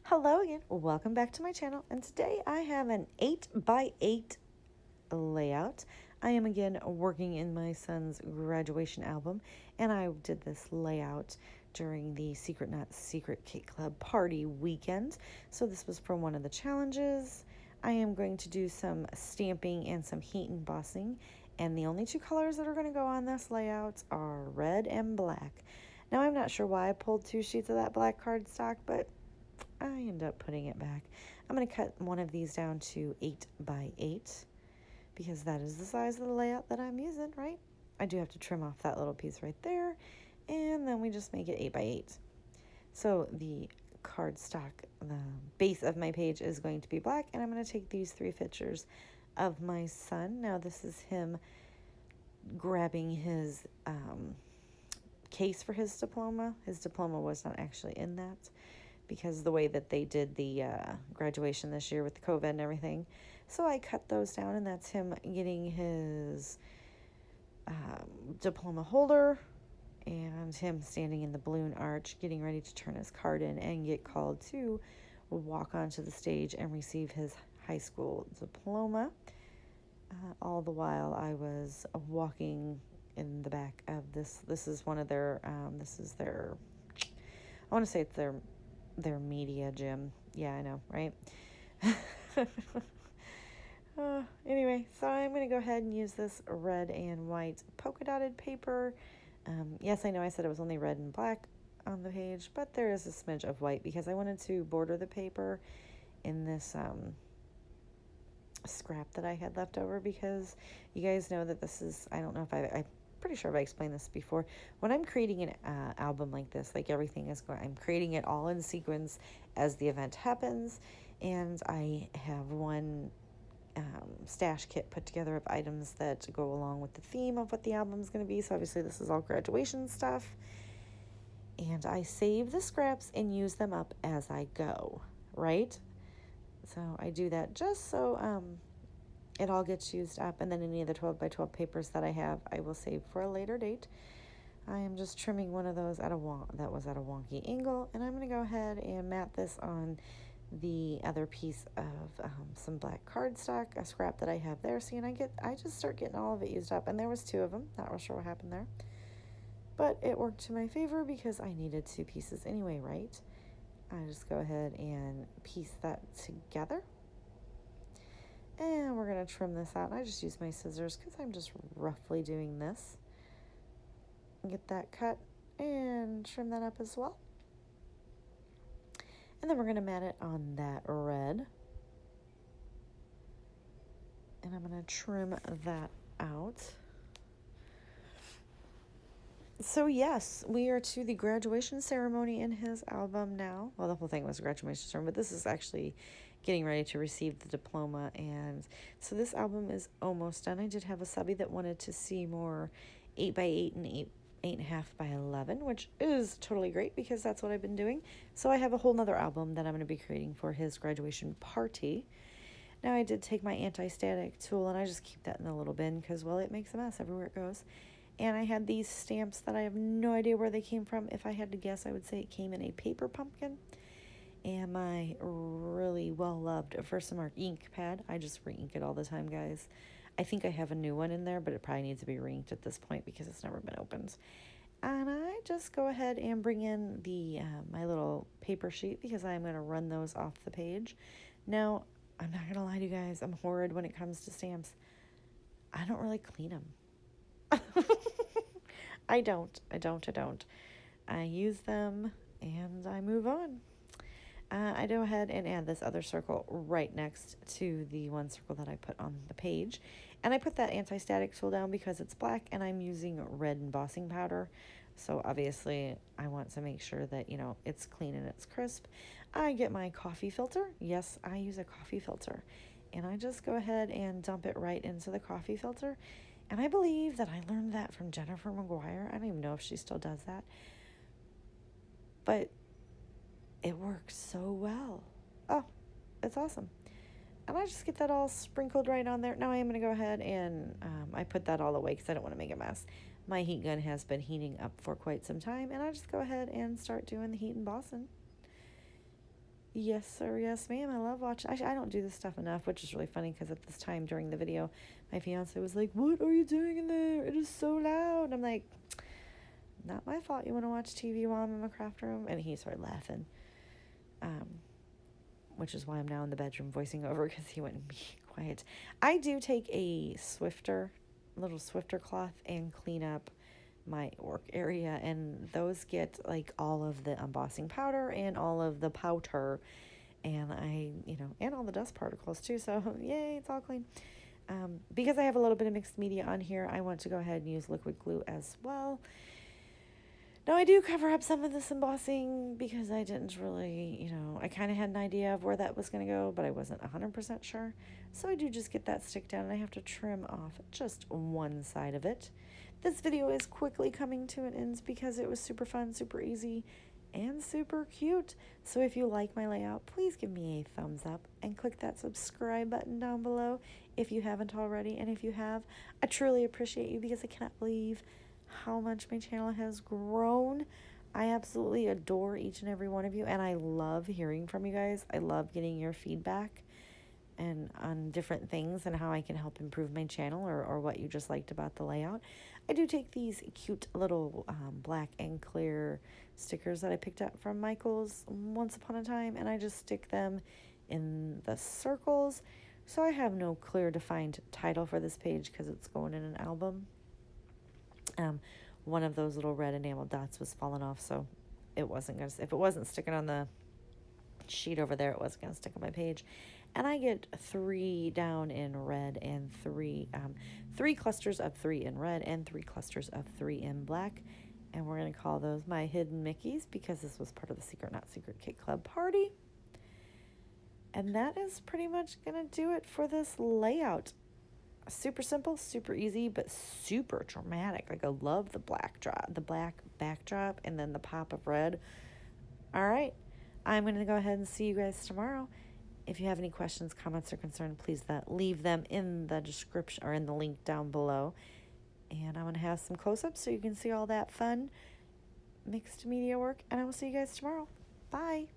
Hello again, welcome back to my channel, and today I have an 8x8 layout. I am again working in my son's graduation album, and I did this layout during the Secret Not Secret Cake Club party weekend. So this was from one of the challenges. I am going to do some stamping and some heat embossing, and the only two colors that are going to go on this layout are red and black. Now I'm not sure why I pulled two sheets of that black cardstock, but I end up putting it back. I'm going to cut one of these down to 8x8 because that is the size of the layout that I'm using, right? I do have to trim off that little piece right there, and then we just make it 8x8. So the cardstock, the base of my page is going to be black, and I'm going to take these three pictures of my son. Now this is him grabbing his case for his diploma. His diploma was not actually in that, because the way that they did the graduation this year with the COVID and everything. So I cut those down, and that's him getting his diploma holder and him standing in the balloon arch, getting ready to turn his card in and get called to walk onto the stage and receive his high school diploma. All the while I was walking in the back of this. This is one of their, this is their, I want to say it's their media gym. Yeah, I know, right? Anyway, so I'm going to go ahead and use this red and white polka dotted paper. Yes, I know I said it was only red and black on the page, but there is a smidge of white because I wanted to border the paper in this scrap that I had left over, because you guys know that this is, I don't know if I'm pretty sure I've explained this before. When I'm creating an album like this, like everything is going, I'm creating it all in sequence as the event happens, and I have one stash kit put together of items that go along with the theme of what the album is going to be. So obviously this is all graduation stuff, and I save the scraps and use them up as I go, right? So I do that just so it all gets used up, and then any of the 12 by 12 papers that I have, I will save for a later date. I am just trimming one of those that was at a wonky angle, and I'm going to go ahead and mat this on the other piece of some black cardstock, a scrap that I have there. See, and I just start getting all of it used up, and there was two of them. Not real sure what happened there, but it worked to my favor because I needed two pieces anyway, right? I just go ahead and piece that together. And we're going to trim this out. And I just use my scissors because I'm just roughly doing this. Get that cut and trim that up as well. And then we're going to mat it on that red. And I'm going to trim that out. So yes, we are to the graduation ceremony in his album now. Well, the whole thing was a graduation ceremony, but this is actually getting ready to receive the diploma. And so this album is almost done. I did have a subby that wanted to see more 8x8 and 8.5 by 11, which is totally great because that's what I've been doing. So I have a whole nother album that I'm going to be creating for his graduation party. Now I did take my anti-static tool, and I just keep that in the little bin because, well, it makes a mess everywhere it goes. And I had these stamps that I have no idea where they came from. If I had to guess, I would say it came in a paper pumpkin. And my really well-loved Versamark ink pad. I just re-ink it all the time, guys. I think I have a new one in there, but it probably needs to be re-inked at this point because it's never been opened. And I just go ahead and bring in the my little paper sheet because I'm going to run those off the page. Now, I'm not going to lie to you guys. I'm horrid when it comes to stamps. I don't really clean them. I don't. I use them and I move on. I go ahead and add this other circle right next to the one circle that I put on the page. And I put that anti-static tool down because it's black and I'm using red embossing powder. So obviously I want to make sure that, you know, it's clean and it's crisp. I get my coffee filter. Yes, I use a coffee filter. And I just go ahead and dump it right into the coffee filter. And I believe that I learned that from Jennifer McGuire. I don't even know if she still does that. But it works so well. Oh, it's awesome. And I just get that all sprinkled right on there. Now I am going to go ahead and I put that all away because I don't want to make a mess. My heat gun has been heating up for quite some time. And I just go ahead and start doing the heat embossing. Yes, sir. Yes, ma'am. I love watching. I don't do this stuff enough, which is really funny because at this time during the video, my fiance was like, "What are you doing in there? It is so loud." I'm like, "Not my fault. You want to watch TV while I'm in my craft room?" And he started laughing, which is why I'm now in the bedroom voicing over because he wouldn't be quiet. I do take a little Swifter cloth and clean up my work area, and those get like all of the embossing powder and all of the powder, and and all the dust particles too, so yay, it's all clean. Because I have a little bit of mixed media on here, I want to go ahead and use liquid glue as well. Now, I do cover up some of this embossing because I didn't really, I kind of had an idea of where that was going to go, but I wasn't 100% sure. So I do just get that stick down, and I have to trim off just one side of it. This video is quickly coming to an end because it was super fun, super easy, and super cute. So if you like my layout, please give me a thumbs up and click that subscribe button down below if you haven't already. And if you have, I truly appreciate you because I cannot believe how much my channel has grown. I absolutely adore each and every one of you, and I love hearing from you guys. I love getting your feedback and on different things and how I can help improve my channel or what you just liked about the layout. I do take these cute little black and clear stickers that I picked up from Michael's once upon a time, and I just stick them in the circles. So I have no clear defined title for this page because it's going in an album. One of those little red enamel dots was falling off, so it wasn't going to, if it wasn't sticking on the sheet over there, it wasn't going to stick on my page. And I get 3 down in red and 3 clusters of 3 in red and 3 clusters of 3 in black. And we're going to call those my hidden Mickeys because this was part of the Secret Not Secret Kit Club party. And that is pretty much going to do it for this layout. Super simple, super easy, but super dramatic. Like, I love the black backdrop, and then the pop of red. All right, I'm going to go ahead and see you guys tomorrow. If you have any questions, comments, or concerns, please leave them in the description or in the link down below. And I'm going to have some close-ups so you can see all that fun mixed media work. And I will see you guys tomorrow. Bye.